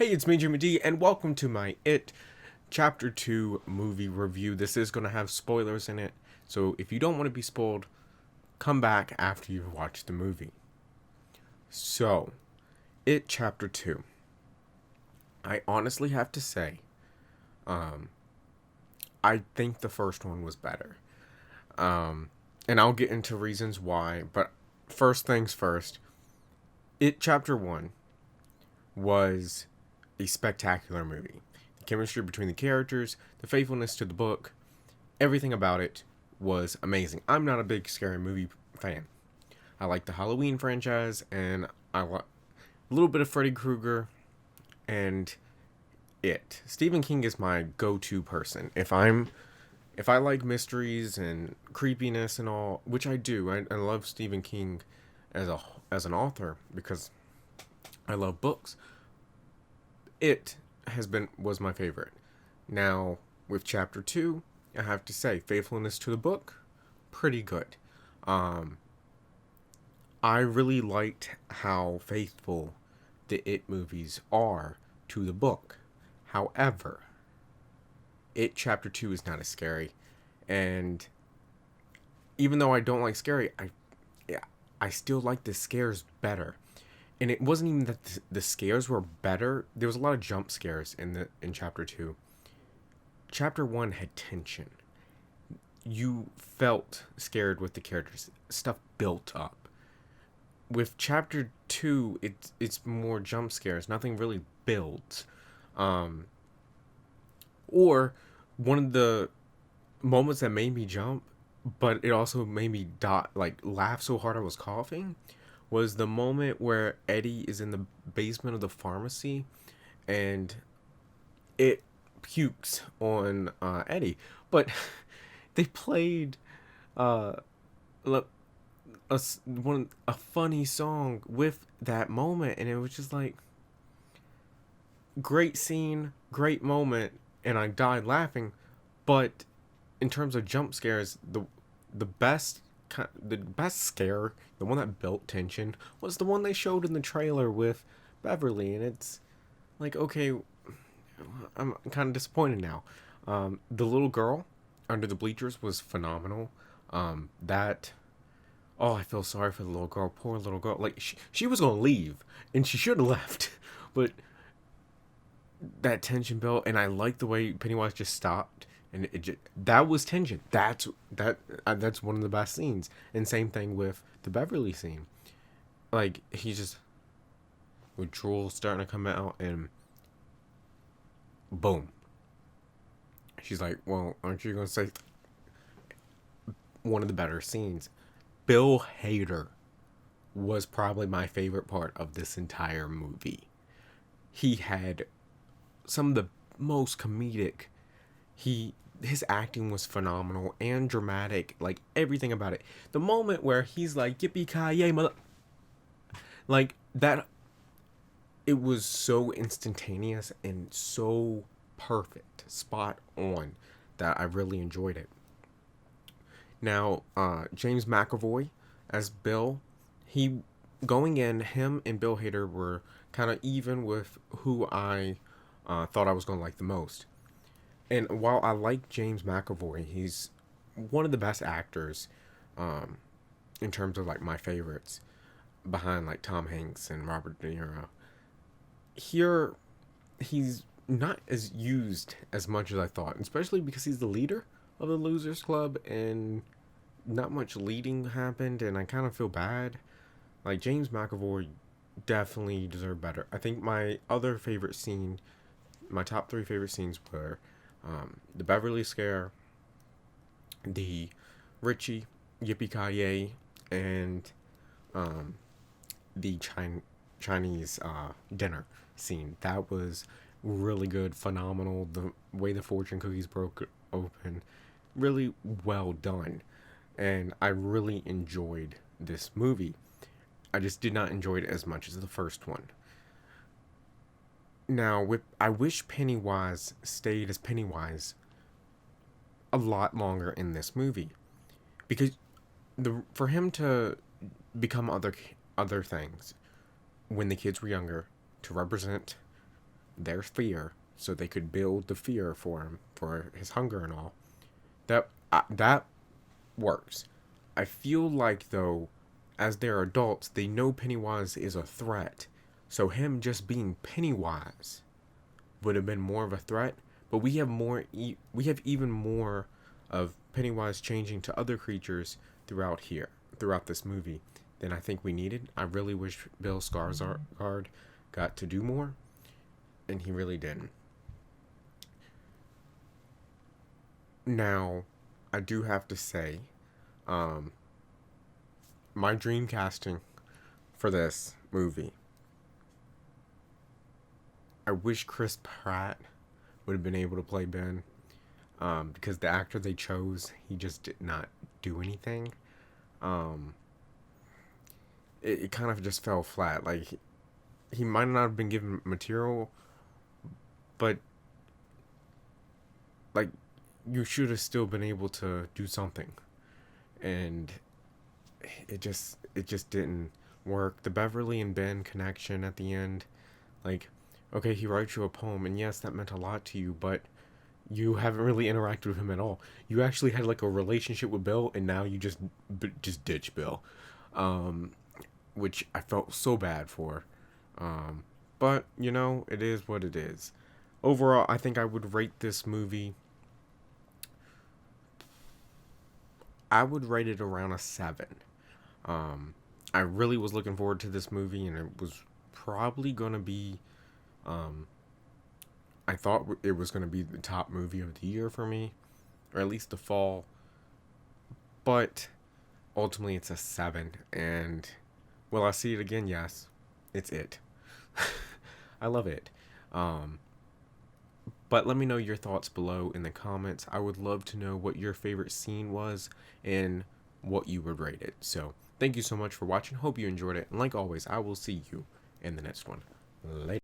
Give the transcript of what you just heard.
Hey, it's me, Jimmy D, and welcome to my It Chapter 2 movie review. This is going to have spoilers in it, so if you don't want to be spoiled, come back after you've watched the movie. So, It Chapter 2. I honestly have to say, I think the first one was better. And I'll get into reasons why, but first things first, It Chapter 1 was a spectacular movie. The chemistry between the characters, the faithfulness to the book, everything about it was amazing. I'm not a big scary movie fan. I like the Halloween franchise, and I like a little bit of Freddy Krueger, and it. Stephen King is my go-to person. If I like mysteries and creepiness and all, which I do, I love Stephen King as an author because I love books. It was my favorite. Now with chapter 2, I have to say faithfulness to the book, pretty good. I really liked how faithful the It movies are to the book. However, It Chapter 2 is not as scary, and even though I don't like scary, I still like the scares better. And it wasn't even that the scares were better. There was a lot of jump scares in chapter 2. Chapter 1 had tension. You felt scared with the characters. Stuff built up. With chapter 2, it's more jump scares. Nothing really builds. Or one of the moments that made me jump, but it also made me laugh so hard I was coughing, was the moment where Eddie is in the basement of the pharmacy and it pukes on Eddie. But they played uh, a funny song with that moment, and it was just like great scene, great moment, and I died laughing. But in terms of jump scares, the best the best scare, the one that built tension, was the one they showed in the trailer with Beverly, and it's like, okay, I'm kind of disappointed now. The little girl under the bleachers was phenomenal. That Oh, I feel sorry for the little girl, poor little girl. Like she was gonna leave, and she should have left, but that tension built, and I like the way Pennywise just stopped, and that was tension. That's one of the best scenes. And same thing with the Beverly scene. Like he just with drool starting to come out, and boom. She's like, "Well, aren't you gonna say one of the better scenes?" Bill Hader was probably my favorite part of this entire movie. He had some of the most comedic. His acting was phenomenal and dramatic, like everything about it. The moment where he's like "Yippee ki yay, mother," like that, it was so instantaneous and so perfect, spot on, that I really enjoyed it. Now, James McAvoy as Bill, he going in, him and Bill Hader were kind of even with who I thought I was going to like the most. And while I like James McAvoy, he's one of the best actors in terms of like my favorites, behind like Tom Hanks and Robert De Niro. Here, he's not as used as much as I thought, especially because he's the leader of the Losers Club, and not much leading happened, and I kind of feel bad. Like James McAvoy definitely deserved better. I think my top three favorite scenes were the Beverly Scare, the Richie Yippee Ki Yay, and the Chinese dinner scene. That was really good, phenomenal. The way the fortune cookies broke open, really well done. And I really enjoyed this movie. I just did not enjoy it as much as the first one. Now, I wish Pennywise stayed as Pennywise a lot longer in this movie, because for him to become other things when the kids were younger, to represent their fear so they could build the fear for him, for his hunger and all. That works. I feel like, though, as they're adults, they know Pennywise is a threat. So him just being Pennywise would have been more of a threat. But we have even more of Pennywise changing to other creatures throughout this movie, than I think we needed. I really wish Bill Skarsgård got to do more, and he really didn't. Now, I do have to say, my dream casting for this movie, I wish Chris Pratt would have been able to play Ben, because the actor they chose, he just did not do anything. It kind of just fell flat. Like, he might not have been given material, but like, you should have still been able to do something, and it just didn't work. The Beverly and Ben connection at the end, like, okay, he writes you a poem, and yes, that meant a lot to you, but you haven't really interacted with him at all. You actually had like a relationship with Bill, and now you just ditch Bill, which I felt so bad for. But you know, it is what it is. Overall, I think I would rate this movie, I would rate it around a 7. I really was looking forward to this movie, and it was probably going to be, I thought it was going to be the top movie of the year for me, or at least the fall, but ultimately it's a 7, and will I see it again? Yes, it's it. I love it. But let me know your thoughts below in the comments. I would love to know what your favorite scene was and what you would rate it. So thank you so much for watching. Hope you enjoyed it. And like always, I will see you in the next one. Later.